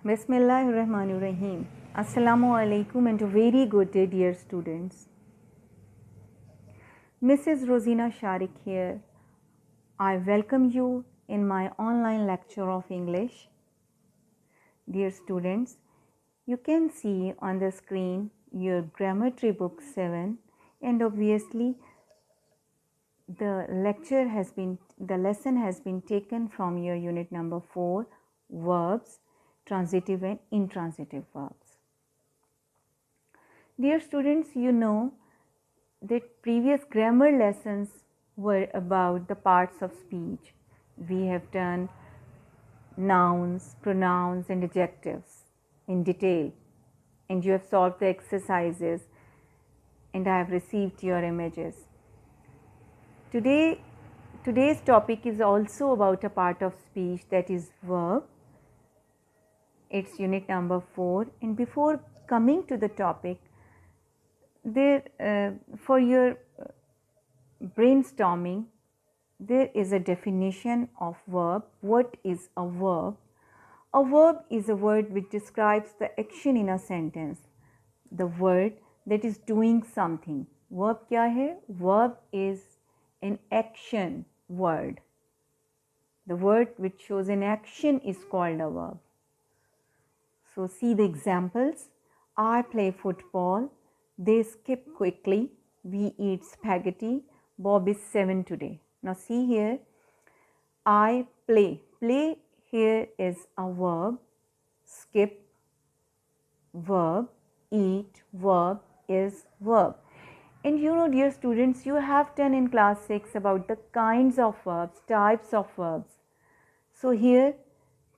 Bismillahirrahmanirrahim. Assalamu alaikum and a very good day, dear students. Mrs. Rosina Sharik here. I welcome you in my online lecture of English. Dear students, you can see on the screen your Grammatry Book 7, and obviously the lesson has been taken from your unit number 4, verbs, transitive and intransitive verbs. Dear students, you know that previous grammar lessons were about the parts of speech. We have done nouns, pronouns and adjectives in detail, and you have solved the exercises and I have received your images. Today's topic is also about a part of speech, that is verb. It's unit number 4, and before coming to the topic, for your brainstorming, there is a definition of verb. What is a verb? A verb is a word which describes the action in a sentence, the word that is doing something. Verb क्या है? Verb is an action word. The word which shows an action is called a verb. So see the examples. I play football. They skip quickly. We eat spaghetti. Bob is 7 today. Now see here. I play. Play here is a verb. Skip, verb. Eat, verb is verb. And you know, dear students, you have done in class 6 about the kinds of verbs, types of verbs. So here,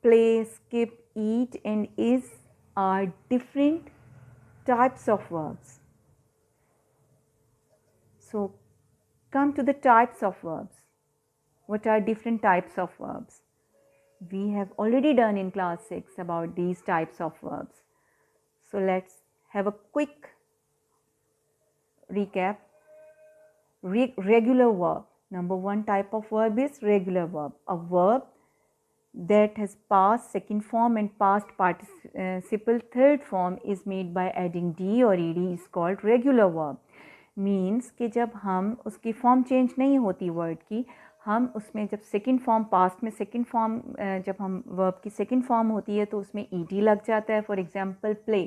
play, skip, eat and is are different types of verbs. So come to the types of verbs. What are different types of verbs? We have already done in class 6 about these types of verbs. So let's have a quick recap. Regular verb. Number 1 type of verb is regular verb. A verb that has past second form and past participle third form is made by adding d or ed is called regular verb. Means कि जब हम उसकी form change नहीं होती word की, हम उसमें जब सेकंड फॉर्म पास्ट में सेकंड फॉर्म जब हम वर्ब की सेकंड फॉर्म होती है तो उसमें ed लग जाता है. फॉर एग्जांपल प्ले,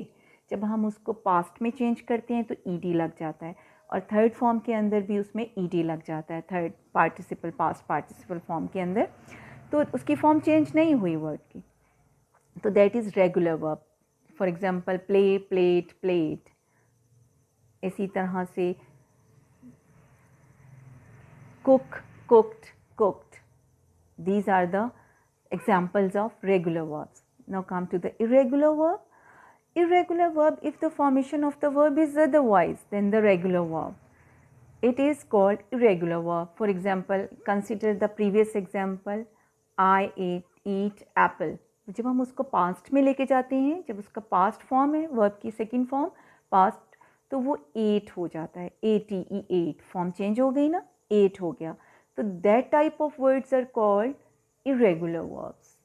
जब हम उसको पास्ट में चेंज करते हैं तो ed लग जाता है, और थर्ड फॉर्म के अंदर भी उसमें ed लग जाता है, third participle past participle form के अंदर, तो उसकी फॉर्म चेंज नहीं हुई वर्ड की, तो that is regular verb. For example play, plate, plate. इसी तरह से cook, cooked, cooked. These are the examples of regular verbs. Now come to the irregular verb. Irregular verb, if the formation of the verb is otherwise than the regular verb, it is called irregular verb. For example, consider the previous example, I eat apple. जब हम उसको past में लेके जाते हैं, जब उसका past form है वर्ब की सेकंड फॉर्म पास्ट, तो वो एट हो जाता है, ate, एट. फॉर्म चेंज हो गई ना, एट हो गया. तो that type of words are called irregular verbs.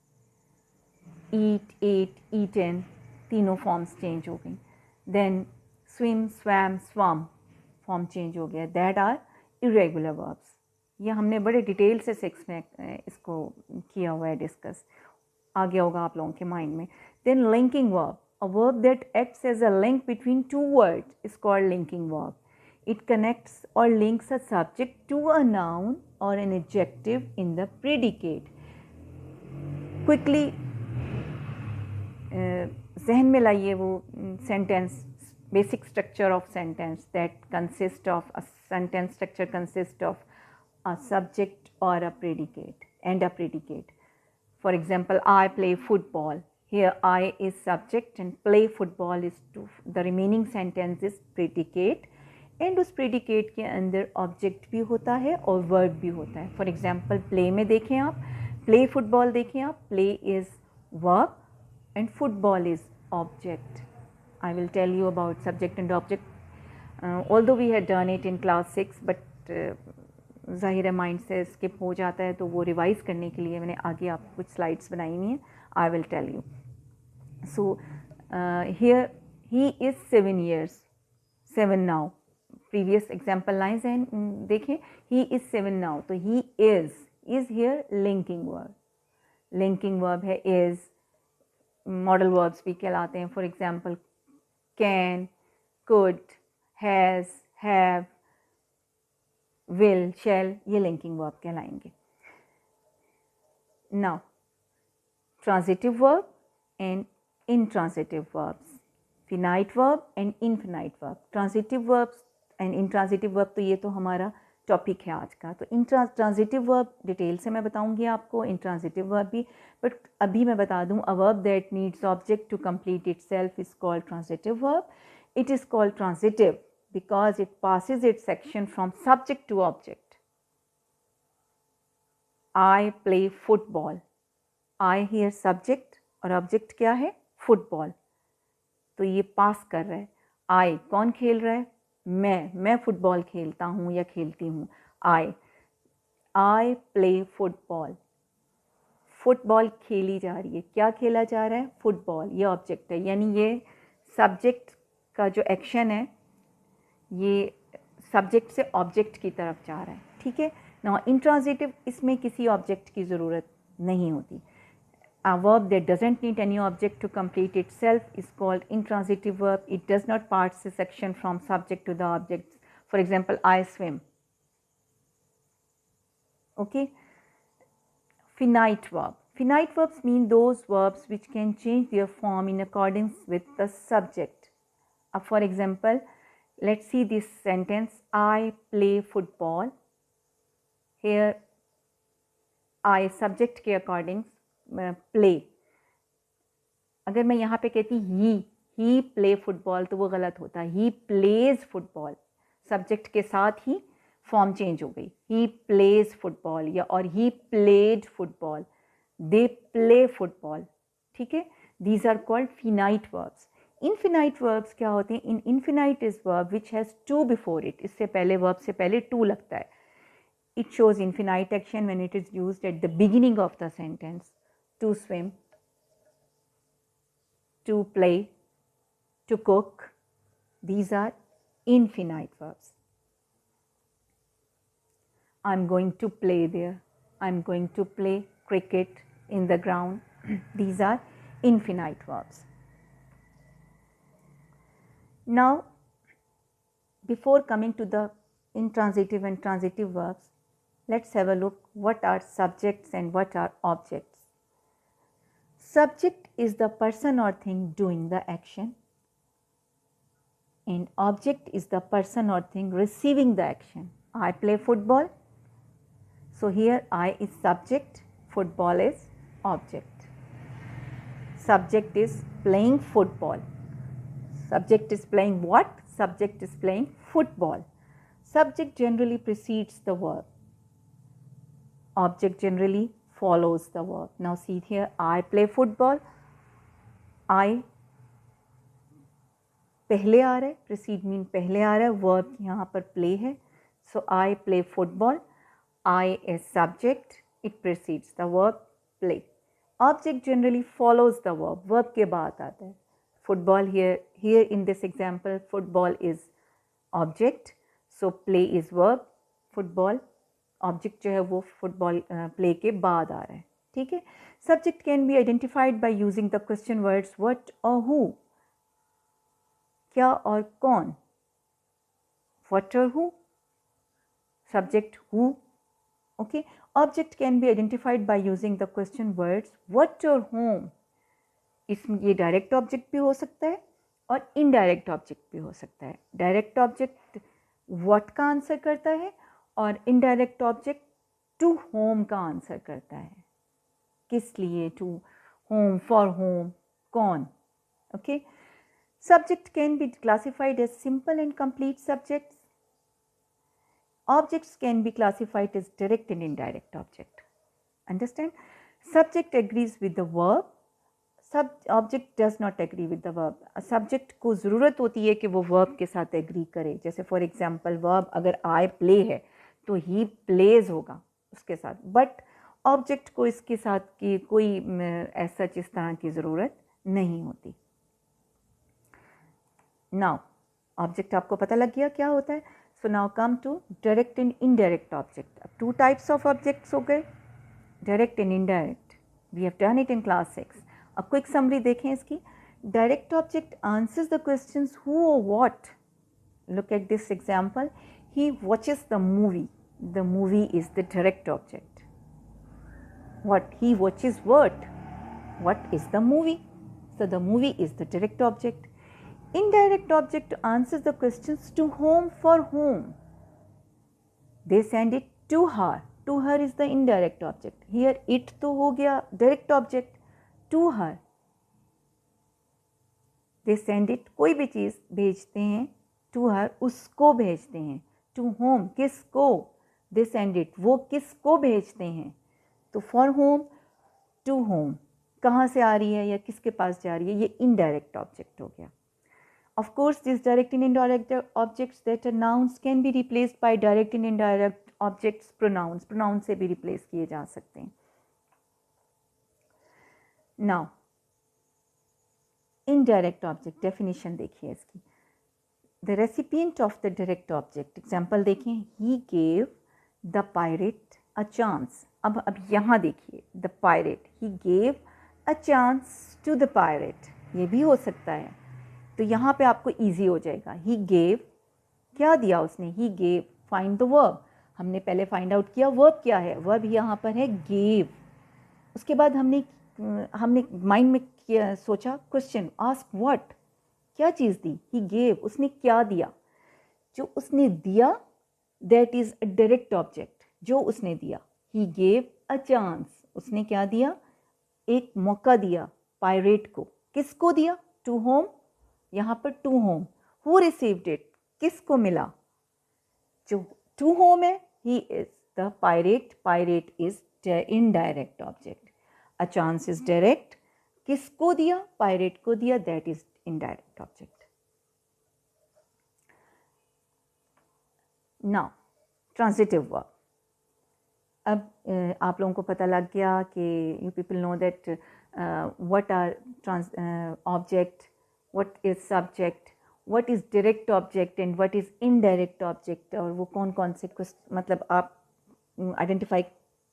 Eat, ate, eaten, तीनों फॉर्म्स चेंज हो गई. Then swim, swam, swum, form change हो गया. That are irregular verbs. ये हमने बड़े डिटेल से 6 में इसको किया हुआ है डिस्कस, आ गया होगा आप लोगों के माइंड में. Then linking verb, a verb that acts as a link between two words is called linking verb. It connects or links a subject to a noun or an adjective in the predicate. Quickly जहन में लाइए वो sentence, basic structure of sentence that consist of a sentence structure consist of a subject or a predicate and a predicate. For example, I play football. Here I is subject and play football is to, the remaining sentence is predicate, and उस predicate के अंदर object भी होता है और verb भी होता है. For example, play में देखें आप, play football देखें आप, play is verb and football is object. I will tell you about subject and object. Although we had done it in class 6, but ज़ाहिर है माइंड से स्किप हो जाता है, तो वो रिवाइज़ करने के लिए मैंने आगे आपको कुछ स्लाइड्स बनाई हुई हैं. I will tell you. So here he is 7 years, 7 now. Previous example lines हैं देखिए, he is 7 now, तो he is here linking verb. Linking verb है is. Modal verbs भी कहलाते हैं. For example, can, could, has, have, will, shall, ये linking verb कहलाएंगे. Now, transitive verb and intransitive verbs. Finite verb and infinite verb. Transitive verbs and intransitive verb, तो ये तो हमारा टॉपिक है आज का. तो ट्रांजिटिव वर्ब डिटेल से मैं बताऊंगी आपको, इंट्रांजिटिव वर्ब भी. बट अभी मैं बता दूं, a verb that needs object to complete itself is called transitive verb. It is called transitive because it passes its action from subject to object. I play football. I here subject और object क्या है? Football. तो ये पास कर रहा है. आई कौन खेल रहा है? मैं फुटबॉल खेलता हूँ या खेलती हूँ. आई प्ले फुटबॉल. फुटबॉल खेली जा रही है. क्या खेला जा रहा है? फुटबॉल. ये ऑब्जेक्ट है, यानी ये सब्जेक्ट का जो एक्शन है ये सब्जेक्ट से ऑब्जेक्ट की तरफ जा रहा है. ठीक है ना. इंट्रांजिटिव, इसमें किसी ऑब्जेक्ट की ज़रूरत नहीं होती. A verb that doesn't need any object to complete itself is called intransitive verb. It does not pass the section from subject to the object. For example, I swim. Okay. Finite verb. Finite verbs mean those verbs which can change their form in accordance with the subject. For example, let's see this sentence. I play football. Here, I subject के according play. अगर मैं यहाँ पे कहती ही play football तो वो गलत होता है. ही प्लेज फुटबॉल, सब्जेक्ट के साथ ही फॉर्म चेंज हो गई. ही प्लेज फुटबॉल या और he played football, they play football. ठीक है. These are called finite verbs. Infinite verbs क्या होते हैं? In infinite is verb which has to before it. इससे पहले वर्ब से पहले टू लगता है. It shows infinite action when it is used at the beginning of the sentence. To swim, to play, to cook. These are infinite verbs. I'm going to play there. I'm going to play cricket in the ground. These are infinite verbs. Now, before coming to the intransitive and transitive verbs, let's have a look what are subjects and what are objects. Subject is the person or thing doing the action, and object is the person or thing receiving the action. I play football. So here I is subject, football is object. Subject is playing football. Subject is playing what? Subject is playing football. Subject generally precedes the verb. Object generally follows the verb. Now see here, I play football. I पहले आ रहा है, precede mean पहले आ रहा है, verb यहाँ पर play है. So I play football. I is subject, it precedes the verb play. Object generally follows the verb. Verb के बाद आता है. Football here in this example, football is object. So play is verb. Football object जो है वो football play के बाद आ रहा है. ठीक है. Subject can be identified by using the question words what और हु. क्या और कौन. व्हाट और who, subject who. Okay. Object can be identified by using the question words what और होम. इसमें ये डायरेक्ट ऑब्जेक्ट भी हो सकता है और इनडायरेक्ट ऑब्जेक्ट भी हो सकता है. डायरेक्ट ऑब्जेक्ट व्हाट का आंसर करता है और इनडायरेक्ट ऑब्जेक्ट टू होम का आंसर करता है. किस लिए? टू होम, फॉर होम, कौन. Okay. Subject can be classified as simple and complete subjects. Objects can be classified as direct and indirect object. Understand. Subject agrees with the verb. Object does not agree with the verb. Subject को ज़रूरत होती है कि वो verb के साथ agree करे. जैसे फॉर एग्जांपल वर्ब अगर आई प्ले है तो ही प्लेज होगा उसके साथ. बट ऑब्जेक्ट को इसके साथ की कोई ऐसा इस तरह की ज़रूरत नहीं होती। नाउ ऑब्जेक्ट आपको पता लग गया क्या होता है। So now come to direct and indirect object. अब 2 टाइप्स ऑफ ऑब्जेक्ट्स हो गए, direct and indirect. We have done it in class 6। अब क्विक समरी देखें इसकी। Direct object answers the questions who और what. Look at this example. He watches the movie. The movie is the direct object. What? He watches what? What is the movie? So the movie is the direct object. Indirect object answers the questions to whom, for whom. They send it to her. To her is the indirect object. Here it तो हो गया direct object. To her. They send it, कोई भी चीज़ भेजते हैं, to her उसको भेजते हैं, टू होम किसको, दे सेंड इट वो किसको भेजते हैं, तो फॉर होम, टू होम कहाँ से आ रही है या किसके पास जा रही है, ये इनडायरेक्ट ऑब्जेक्ट हो गया। Of course this direct and indirect objects that are nouns can be replaced by direct and indirect objects pronouns, pronoun से भी रिप्लेस किए जा सकते हैं। नाउ इनडायरेक्ट ऑब्जेक्ट डेफिनेशन देखिए इसकी। The recipient of the direct object, example देखें, he gave the pirate a chance। अब यहाँ देखिए, the pirate, he gave a chance to the pirate, ये भी हो सकता है, तो यहाँ पे आपको easy हो जाएगा। he gave, क्या दिया उसने, he gave, find the verb, हमने पहले find out किया verb क्या है, verb यहाँ पर है gave। उसके बाद हमने माइंड में किया, सोचा क्वेश्चन, आस्क व्हाट, क्या चीज़ दी, ही गेव, उसने क्या दिया, जो उसने दिया that is a direct object, जो उसने दिया, ही गेव अ चांस, उसने क्या दिया, एक मौका दिया पायरेट को, किसको दिया, टू होम, यहाँ पर to whom, who received it, किसको मिला, जो टू होम है, he is the pirate, pirate is indirect object, a chance is direct, किसको दिया, पायरेट को दिया, that is indirect object. Now transitive verb. अब आप लोगों को पता लग गया कि you people know that what are object, what is subject, what is direct object and what is indirect object, और वो कौन कौन से कुछ मतलब आप आइडेंटिफाई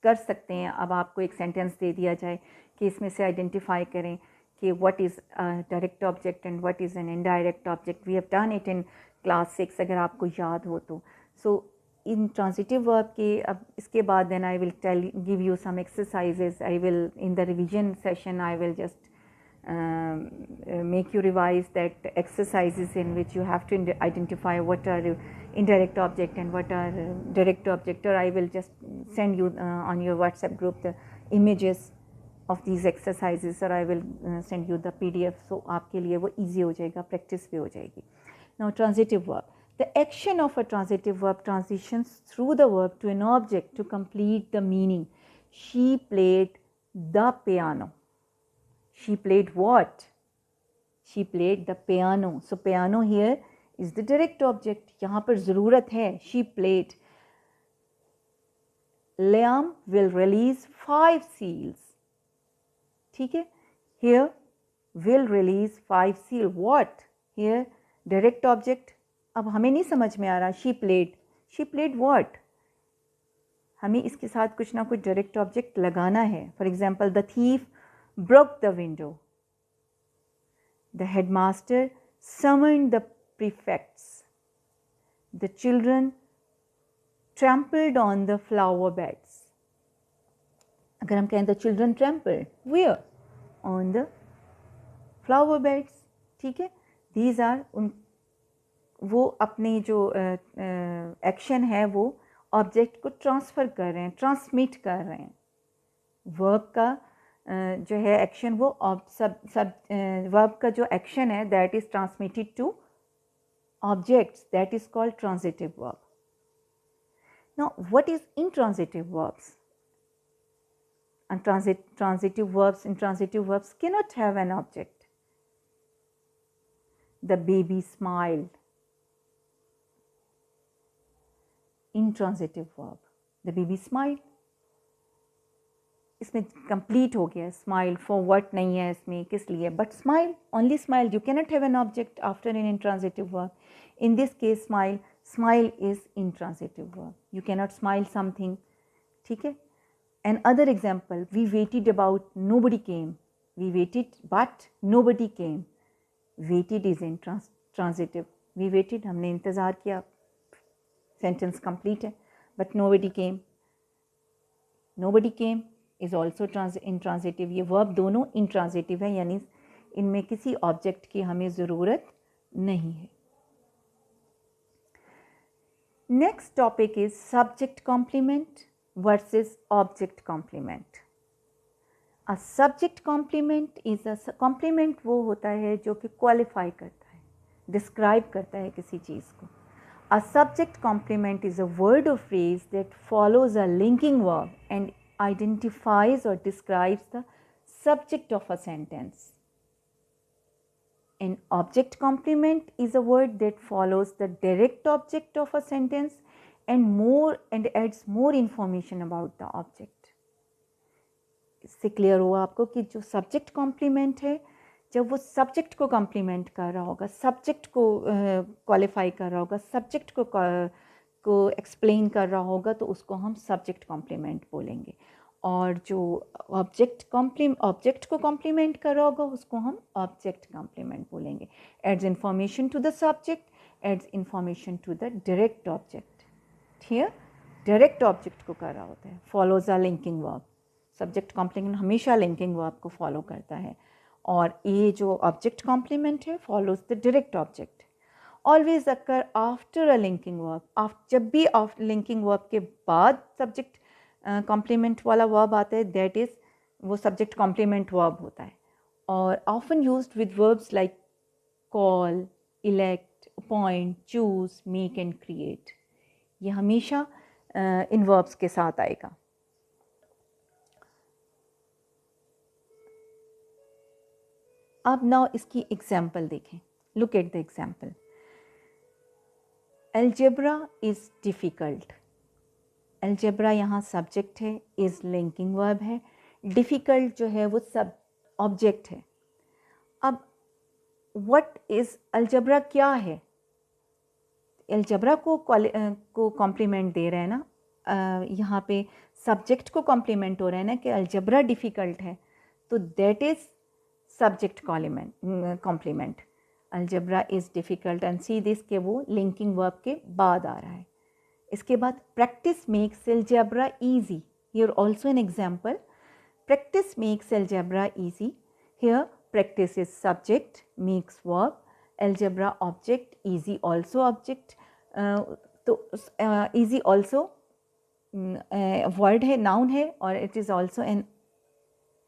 कर सकते हैं। अब आपको एक सेंटेंस दे दिया जाए कि इसमें से आइडेंटिफाई करें कि what is a direct object and what is an indirect object. We have done it in class 6 अगर आपको याद हो तो। So in transitive verb के अब इसके बाद then I will give you some exercises. I will in the revision session I will just make you revise that exercises in which you have to identify what are indirect object and what are direct object, or I will just send you on your WhatsApp group the images of these exercises, or I will send you the PDF, so आपके लिए वो easy हो जाएगा, practice भी हो जाएगी। Now transitive verb. The action of a transitive verb transitions through the verb to an object to complete the meaning. She played the piano. She played what? She played the piano. So piano here is the direct object. यहाँ पर ज़रूरत है, she played. Liam will release 5 seals. ठीक है, here will release 5 seal. What? Here direct object. अब हमें नहीं समझ में आ रहा, she played what? हमें इसके साथ कुछ ना कुछ direct object लगाना है। For example, the thief broke the window. The headmaster summoned the prefects. The children trampled on the flower beds. अगर हम कहें the children trampled, where? On the flower beds. ठीक है, these are वो अपने जो एक्शन है वो ऑब्जेक्ट को ट्रांसफ़र कर रहे हैं, ट्रांसमिट कर रहे हैं। वर्ब का जो है एक्शन वो वर्ब का जो एक्शन है that is transmitted two objects, that is called transitive verb. Now what is intransitive verbs? And transitive verbs cannot have an object. The baby smiled. Intransitive verb. The baby smiled. इसमें complete हो गया, smile for what नहीं है इसमें, किस लिए, but smile, only smile, you can not have an object after an intransitive verb. In this case smile, smile is intransitive verb, you can not smile something. ठीक है. Another example, we waited about, nobody came, we waited but nobody came. Waited is intransitive, we waited, हमने इंतज़ार किया, sentence complete है, but nobody came. Nobody came is also intransitive. ये verb दोनों intransitive है, यानी इनमें किसी ऑब्जेक्ट की हमें ज़रूरत नहीं है. Next topic is subject complement versus object complement. A subject complement is a, complement वो होता है जो कि क्वालिफाई करता है, डिस्क्राइब करता है किसी चीज़ को. A subject complement is a word or phrase that follows a linking verb and identifies or describes the subject of a sentence. An object complement is a word that follows the direct object of a sentence and adds more information about the object. इससे clear हुआ आपको कि जो subject complement है, जब वो subject को complement कर रहा होगा, सब्जेक्ट को क्वालिफाई कर रहा होगा, सब्जेक्ट को एक्सप्लेन कर रहा होगा, तो उसको हम सब्जेक्ट कॉम्प्लीमेंट बोलेंगे. और जो ऑब्जेक्ट को कॉम्प्लीमेंट कर रहा होगा, उसको हम ऑब्जेक्ट कॉम्प्लीमेंट बोलेंगे. Adds information to the subject, adds information to the direct object. ठीक, डायरेक्ट ऑब्जेक्ट को कर रहा होता है. Follows a linking verb, subject complement हमेशा लिंकिंग वर्ब को फॉलो करता है. और ये जो ऑब्जेक्ट कॉम्प्लीमेंट है, follows the direct object. Always occur after a linking verb, जब भी लिंकिंग वर्ब के बाद सब्जेक्ट कॉम्प्लीमेंट वाला वर्ब आता है, दैट इज़ वो सब्जेक्ट कॉम्प्लीमेंट वर्ब होता है. और often used with verbs like call, elect, appoint, choose, make and create. ये हमेशा इन वर्ब्स के साथ आएगा. अब नाउ इसकी एग्जाम्पल देखें. Look at the example. Algebra is difficult. Algebra यहाँ सब्जेक्ट है, इज़ लिंकिंग वर्ब है, डिफ़िकल्ट जो है वो सब ऑब्जेक्ट है. अब व्हाट इज़ अलजेब्रा क्या है? अलजेब्रा को कॉम्प्लीमेंट दे रहे हैं ना, यहाँ पे सब्जेक्ट को कॉम्प्लीमेंट हो रहा है ना कि अलजेब्रा डिफ़िकल्ट है, तो that is subject complement. Algebra is difficult and see this के वो लिंकिंग वर्ब के बाद आ रहा है. इसके बाद practice makes algebra easy. Here also an example. Practice makes algebra easy. Here practice is subject, makes verb, algebra object, easy also object. तो easy also word है, नाउन है, और it is also an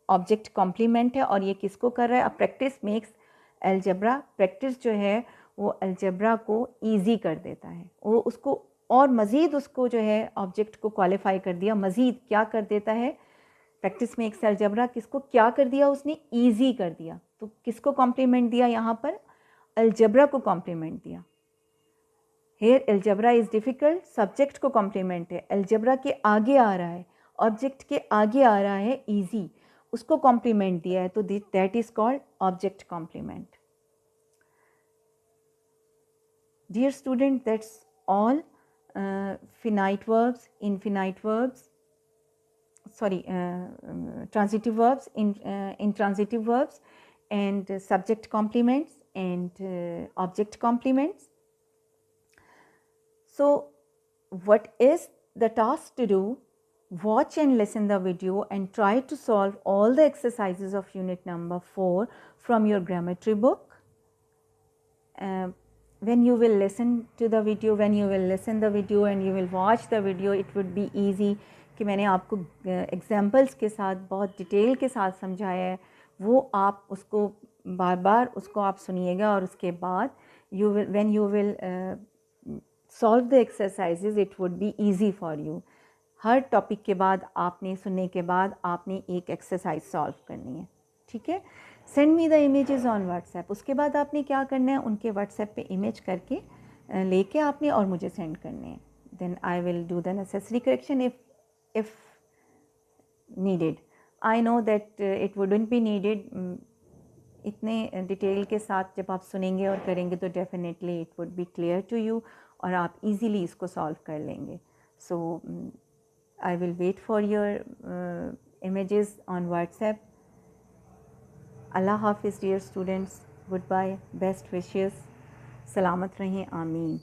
object complement है. और ये किसको कर रहा है? अब प्रैक्टिस मेक्स अलजेब्रा, प्रैक्टिस जो है वो अलजेब्रा को ईजी कर देता है, वो उसको और मज़ीद उसको जो है ऑब्जेक्ट को क्वालिफाई कर दिया, मज़ीद क्या कर देता है? प्रैक्टिस मेक्स अलजेब्रा किसको क्या कर दिया उसने? ईजी कर दिया. तो किसको कॉम्प्लीमेंट दिया यहाँ पर? अलजेब्रा को कॉम्प्लीमेंट दिया. Here algebra is difficult, subject को कॉम्प्लीमेंट है, अलजेब्रा के आगे आ रहा है, ऑब्जेक्ट के आगे आ रहा है ईजी, उसको कॉम्प्लीमेंट दिया है, तो that is called object complement. Dear student, that's all finite verbs, infinite verbs, sorry, transitive verbs, intransitive verbs, and subject complements and object complements. So what is the task to do? Watch and listen the video and try to solve all the exercises of unit number 4 from your geometry book. When you will listen to the video, when you will listen the video and you will watch the video, it would be easy कि मैंने आपको examples के साथ बहुत detail के साथ समझाया है, वो आप उसको बार बार उसको आप सुनिएगा, और उसके बाद when you will solve the exercises, it would be easy for you. Her topic के बाद आपने सुनने के बाद आपने एक एक्सरसाइज सॉल्व करनी है. ठीक है. Send me the images on WhatsApp. उसके बाद आपने क्या करना है? उनके व्हाट्सएप पे इमेज करके लेके आपने और मुझे सेंड करने हैं. Then I will do the necessary correction if needed. I know that it wouldn't be needed, इतने डिटेल के साथ जब आप सुनेंगे और करेंगे तो definitely it would be clear to you और आप इजीली इसको सॉल्व कर लेंगे. So I will wait for your images on WhatsApp. Allah Hafiz dear students, goodbye, best wishes, salamat रहें, आमीन.